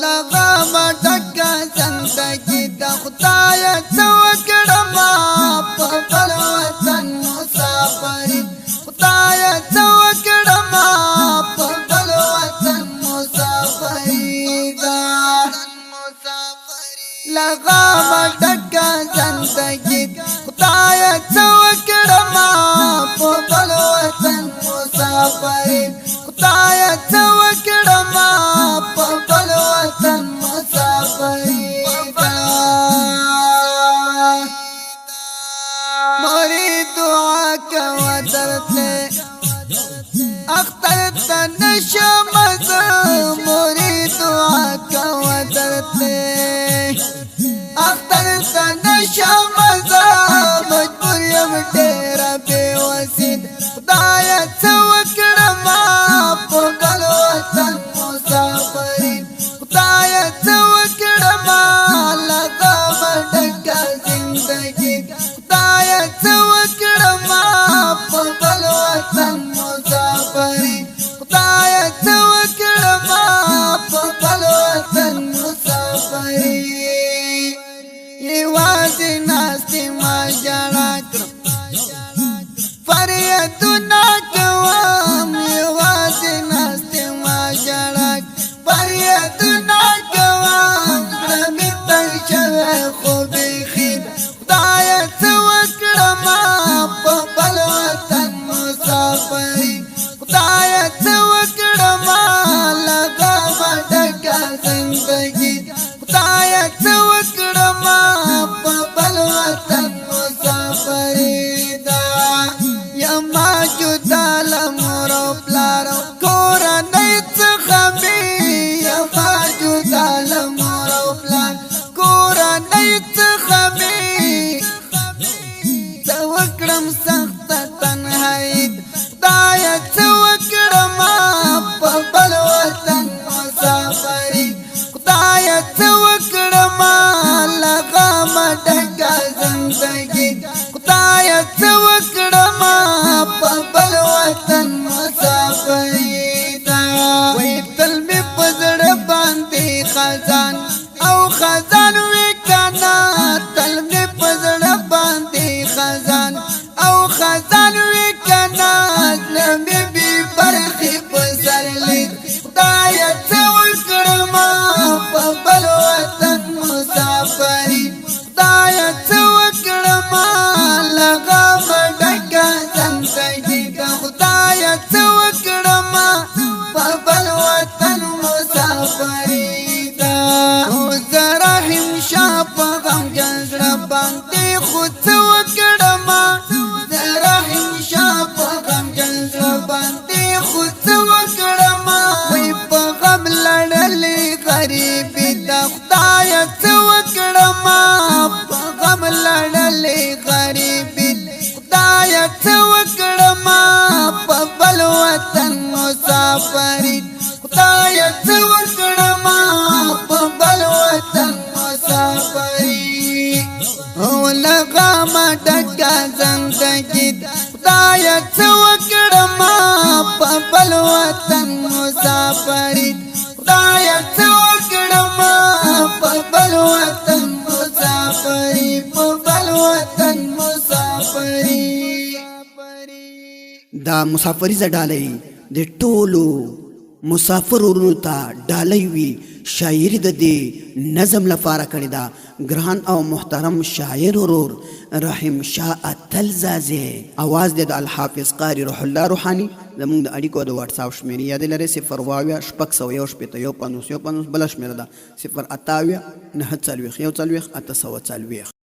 لغم ډکه زندګي د خدای څه وکړم په بل وطن مسافري خدای څه وکړم په بل وطن مسافري دا لغم ډکه زندګي خدای څه وکړم په بل وطن مسافري خدای څه وکړم په بل وطن مسافري مورې دعا کوه درته اختر ته نشم زه مورې دعا کوه درته اختر ته نشم زه مجبور یم ډېره بېوسې خدایه څه وکړم په بل وطن مسافري خدایه څه وکړم لغمه ډکه زندګي خدایه څه وکړم په بل وطن مسافري خدایه څه وکړم په بل وطن مسافري یوازې ناستې ما ژړا کړم فریادونه کوم یوازې ناستې ما ژړا فریادونه کوم زړه مې تنګ شوی خو بیخي خدایه څه وکړم په بل وطن مسافري خدایه څه وکړم لغمه ډکه زندګي خدایه څه وکړم په بل وطن مسافري یما جدا له مور او پلار کورنۍ څخه مې یما جدا له مور او پلار کورنۍ څخه مې څه وکړم سخته تنهایي خدایه څه وکړم په بل وطن مسافري خدایه څه وکړم لغمه ډکه زندګي خدایه څه وکړم په بل وطن مسافري وای تل مې په زړه باندې خزان او خزان وې کنه تل مې په زړه باندې خزان او خزان وې کنه زړه مې بې برخې په سر لید خدایه څه وکړم په بل وطن مسافري خدایه څه وکړم لغمه ډکه زندګي خدایه څه وکړم په بل وطن مسافري زه رحیم شاه په غمجن زړه باندې خو څه وکړم زه رحیم شاه په غمجن زړه باندې خو څه وکړم وای په غم لړلې غریبي د خدایه څه وکړم په غم لړلې غریبي خدایه څه وکړم په بل وطن مسافري خدایه څه وکړم په بل وطن مسافري لغمه ډکه زندګي خدایه څه وکړم په بل وطن مسافري خدایه څه وکړم په بل وطن مسافري په بل وطن مسافري دا مسافري زډالۍ د ټولو مسافر ورونو ته ډالۍ وي شاعري د دې نظم لپاره کړې ده ګران او محترم شاعر ورور رحیم شاه اتلزازی اواز د الحافظ قاری روح الله روحانی زموږ د اړیکو د واتس اپ شمیرې یاد لرئ 0 شپږ سوه یو شپېته یو پنځوس بله شمېره ده 0 اتاویا 9 څلوېښت 1 څلوېښت 840